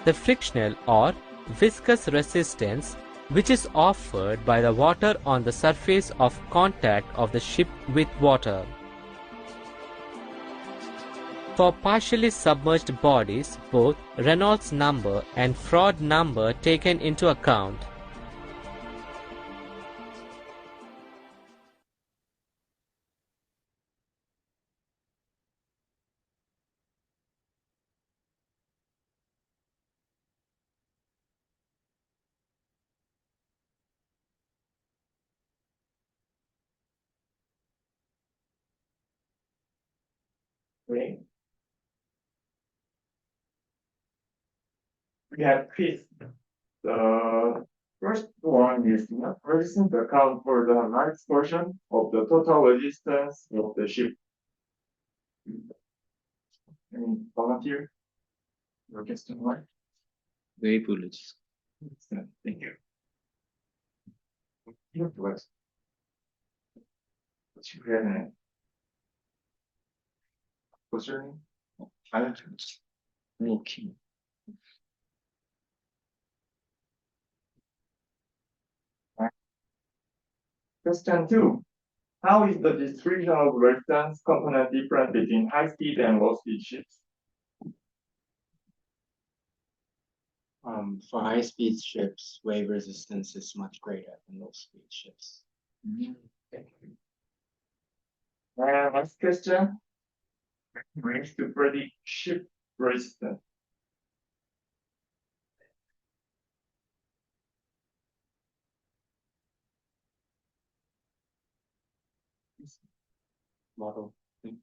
The frictional or viscous resistance which is offered by the water on the surface of contact of the ship with water. For partially submerged bodies, both Reynolds number and Froude number taken into account. Okay. We have quiz. The first one is not resistance to account for the large portion of the total resistance of the ship. Any volunteer? Your question one? wave resistance. Thank you. 이렇게 말했어. 지금 Concerning attitudes. Okay. Question 2. How is the distribution of resistance component different between high-speed and low-speed ships? For high-speed ships, wave resistance is much greater than low-speed ships. And last question. Ways to predict ship resistance. Model. Okay.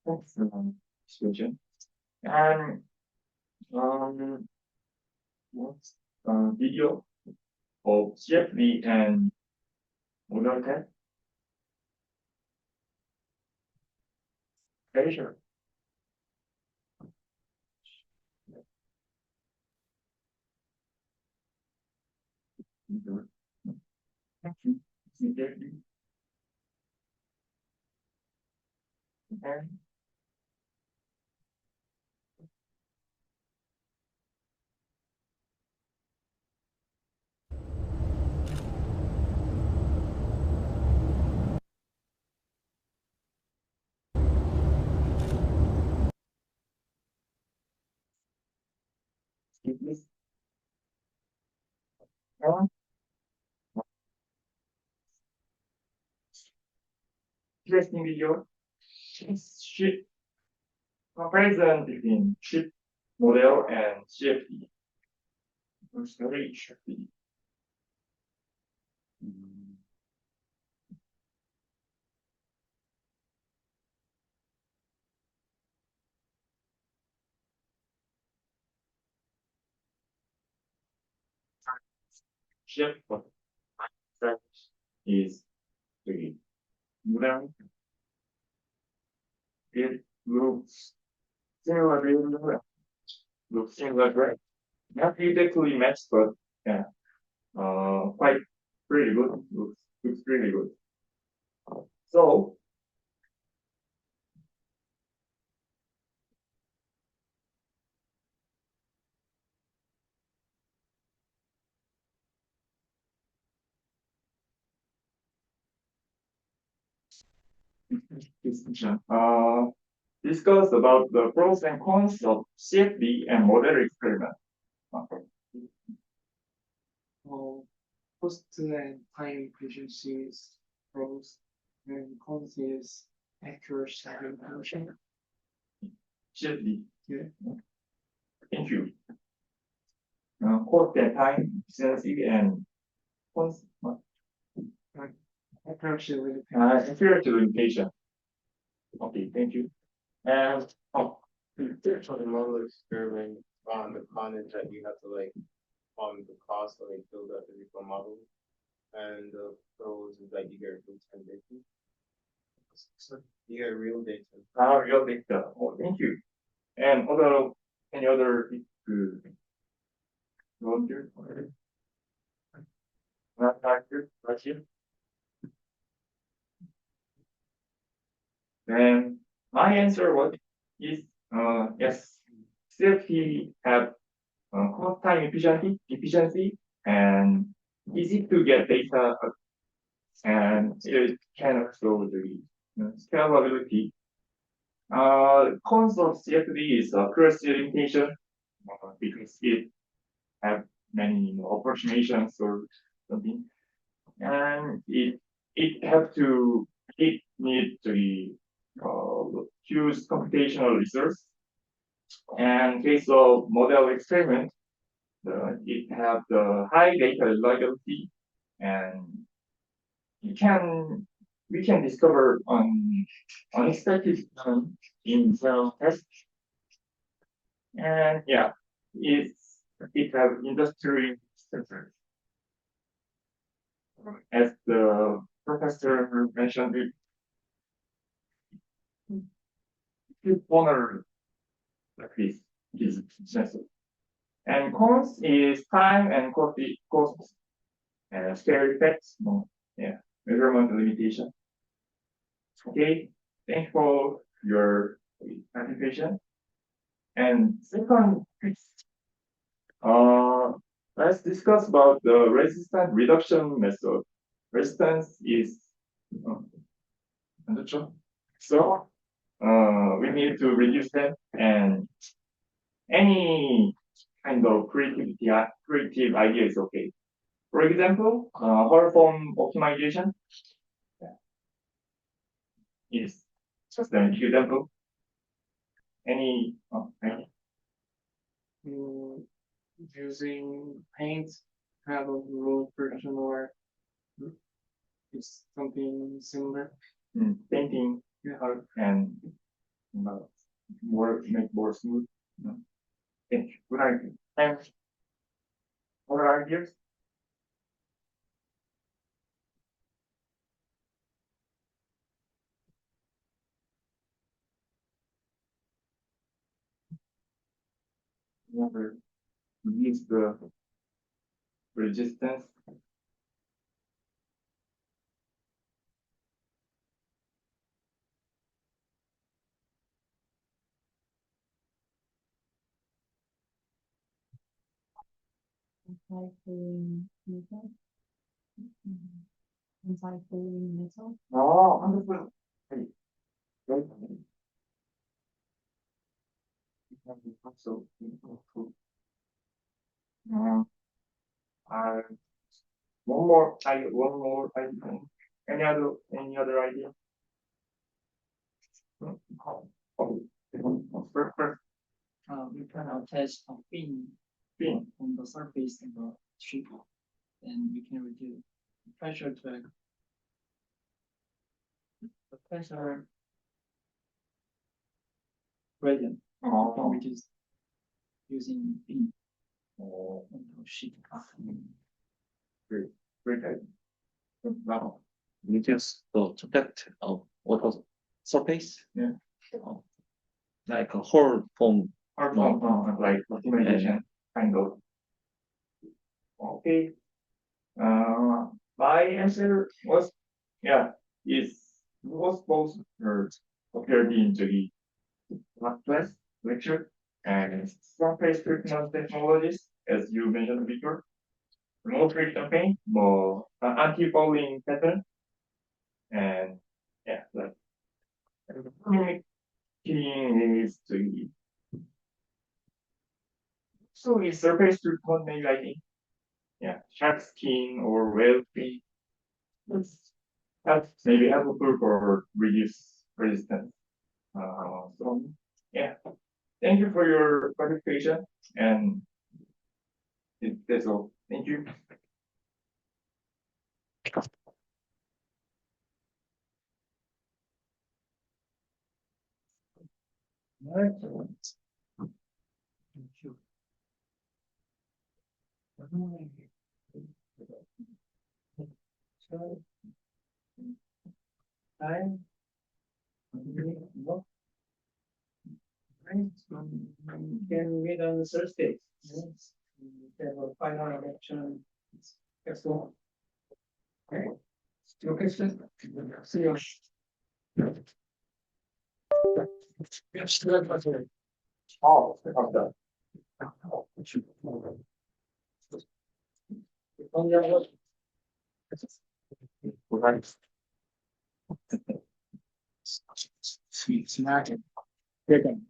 Excellent question. And what's video of CFD and Monotek? Sure. Okay. Please. Interesting video. Ship comparison between ship model and CFD. Very CFD. ship is the modern. It looks similar, looks similar, not exactly matched, but yeah, quite pretty good. Looks pretty good. So discussion. Discuss about the pros and cons of CFD and model experiment. Cost and time efficiencies, pros and cons is accuracy and function. CFD. Yeah. Thank you. Cost and time efficiency and cons. Accuracy Accuracy limitation. Okay, thank you. And For the model experiment, the con is that you have to the cost to build a physical model, and the pros is that you get real time data. You get real data. Real data. Oh, thank you. And any other volunteer? Right here. Then my answer is yes. CFP have cost time efficiency and easy to get data, and it can also the scalability. Cons of CFD is accuracy limitation because it have many approximations or something, and it need to be huge computational resource. And case of model experiment, it have the high data reliability, and we can discover unexpected in cell test. And yeah, it have industry standards. As the professor mentioned, it honor like this is necessary. And cons is time and cost and scale effects. Yeah, measurement limitation. Okay, thanks for your participation. And second, let's discuss about the resistance reduction method. Resistance is so we need to reduce them, and any kind of creative idea is okay. For example, whole form optimization is just an example. Any using paint, have a rule version, or it's something similar. Painting and make more smooth. Okay, good idea. And other ideas? Remember, reduce the resistance. Anti-fouling metal. Oh, wonderful. Hey, great. So, one more idea. Any other idea? We can attach a fin on the surface of the ship, and we can reduce the pressure to the pressure gradient. We can reduce using fin. Great. Wow. Reduce the contact of water surface. Yeah. Like a whole form. Or like optimization kind of. Okay. My answer was was both appeared in the class lecture and surface treatment technologies, as you mentioned before. Remote friction paint, more anti-fouling pattern, and like mimicking is the so is surface treatment maybe I think. Yeah, shark skin or whale fin. That's maybe helpful for reduce resistance. So yeah, thank you for your participation, and that's all. Thank you. Alright. Thank you. So, time. Can meet on Thursday. Yes. We have a final election. Excellent. Okay. Still question? See you. Yes, good. Oh, okay. Right. Sweet snack. Chicken.